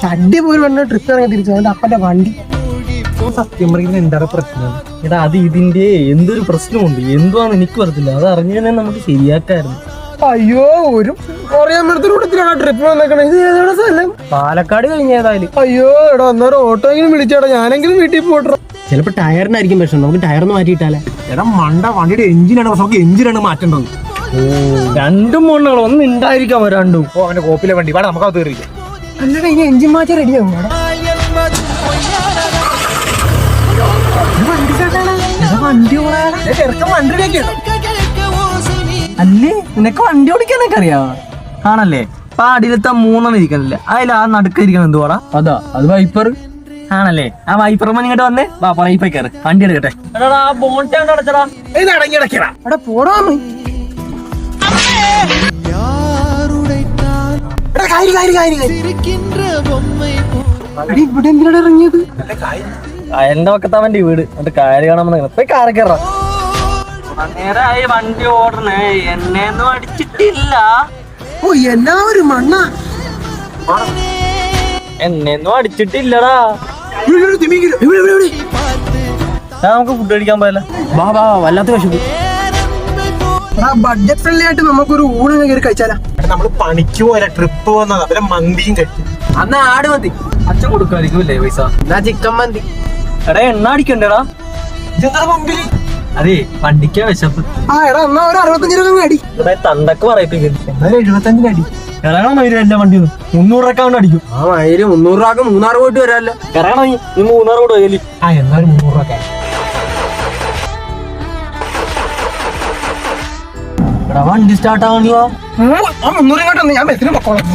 അടിപൊളി വന്ന ട്രിപ്പ് ഇറങ്ങി തിരിച്ചു അവന്റെ അപ്പന്റെ വണ്ടി. സത്യം പറയുന്നത് എന്താണ് പ്രശ്നം? എടാ അത് ഇതിന്റെ എന്തൊരു പ്രശ്നമുണ്ട്, എന്തുവാന്ന് എനിക്ക് പറഞ്ഞില്ല. അത് അറിഞ്ഞാൽ നമുക്ക് ശരിയാക്കായിരുന്നു. അയ്യോ, ഒരു കൂട്ടത്തിലാണ് ട്രിപ്പ് വന്നേക്കണേ. ഇത് ഏതാണ് സ്ഥലം? പാലക്കാട് കഴിഞ്ഞ ഏതായാലും. അയ്യോ എടാ, അന്നേരം ഓട്ടോ എങ്കിലും വിളിച്ചേടാ, ഞാനെങ്കിലും വീട്ടിൽ പോട്ടോ. ചിലപ്പോ ടയറിനായിരിക്കും പ്രശ്നം, നമുക്ക് ടയറൊന്ന് മാറ്റിയിട്ടാലേ. എടാ മണ്ട, വണ്ടിയുടെ എഞ്ചിനാണ് പ്രശ്നം, നമുക്ക് എഞ്ചിനാണ് മാറ്റേണ്ടത്. രണ്ടും മോണുകൾ ഒന്നും ഉണ്ടായിരിക്കാം രണ്ടും. ഓ അവന്റെ കോപ്പിലെ വണ്ടി വേണം, നമുക്ക് അത് തീർക്കാം. അല്ലടാ, ഇനി എഞ്ചിൻ മാറ്റി റെഡിയാവും. അല്ലേ നിനക്ക് വണ്ടി ഓടിക്കാനൊക്കെ അറിയാവോ? ആണല്ലേ? പാടിയിലത്തെ മൂന്നെണ്ണം ഇരിക്കണില്ല, അതിൽ ആ നടുക്ക ഇരിക്കണം എന്തുവാടാ? അതാ അത് വൈപ്പർ ആണല്ലേ? ആ വൈപ്പർ ഇങ്ങോട്ട് വന്നേ, വാ വൈപ്പർ കയറ്, വണ്ടി എടുക്കട്ടെ. അടച്ചടാ ഇത് അടങ്ങിടക്കടാ. എടാ പോടാന്ന്. ഇവിടെ എന്തിനാണ് ഇറങ്ങിയത്? അയലിന്റെ പക്കത്ത് അവന്റെ വീട്, എന്നിട്ട് കായല് കാണാൻ പോയി കാറ് കയറാം. നേരായി വണ്ടി ഓടണേ, എന്നെയൊന്നും അടിച്ചിട്ടില്ല. ഓ എന്നാ ഒരു മണ്ണ, എന്നെയൊന്നും അടിച്ചിട്ടില്ലടാ. നമുക്ക് ഫുഡ് കഴിക്കാൻ പോയല്ല. വാ വാ, വല്ലാത്ത വിശപ്പ്. ബഡ്ജറ്റ് ഫ്രണ്ട്ലി ആയിട്ട് നമുക്കൊരു ഊണ് കയറി കഴിച്ചാലാ? നമ്മള് പണിക്ക് പോയാ ട്രിപ്പ് വന്നത്, അവരെ മന്തിയും കഴിക്കും. അന്ന് ആട് മതി, അച്ഛൻ കൊടുക്കായിരിക്കും അല്ലേ പൈസ? എന്നാ ചിക്കൻ മന്തി. എടാ എണ്ണ അടിക്കണ്ടേടാ. അതെ വണ്ടിക്കാ വിശപ്പ്. ആ എടാ, എന്നാ ഒരു 65 രൂപ അടി. ഇവിടെ തണ്ടക്ക് പറയിപ്പിക്കുന്നു. 75 അടി. ഇറങ്ങണം മയിലും എല്ലാ വണ്ടിയൊന്നും 300 രൂപ അടിക്കും. ആ മയില് 300 രൂപ മൂന്നാറ് പോയിട്ട് വരാല്ലോ. ഇറങ്ങണം നീ 300 കൂടെ പോയാലി. ആ എന്നാലും 300 രൂപ. എടാ വണ്ടി സ്റ്റാർട്ട് ആവണിയോ? 300 ഇങ്ങോട്ടൊന്ന്, ഞാൻ ബസ്സിന് പൊക്കോളാം.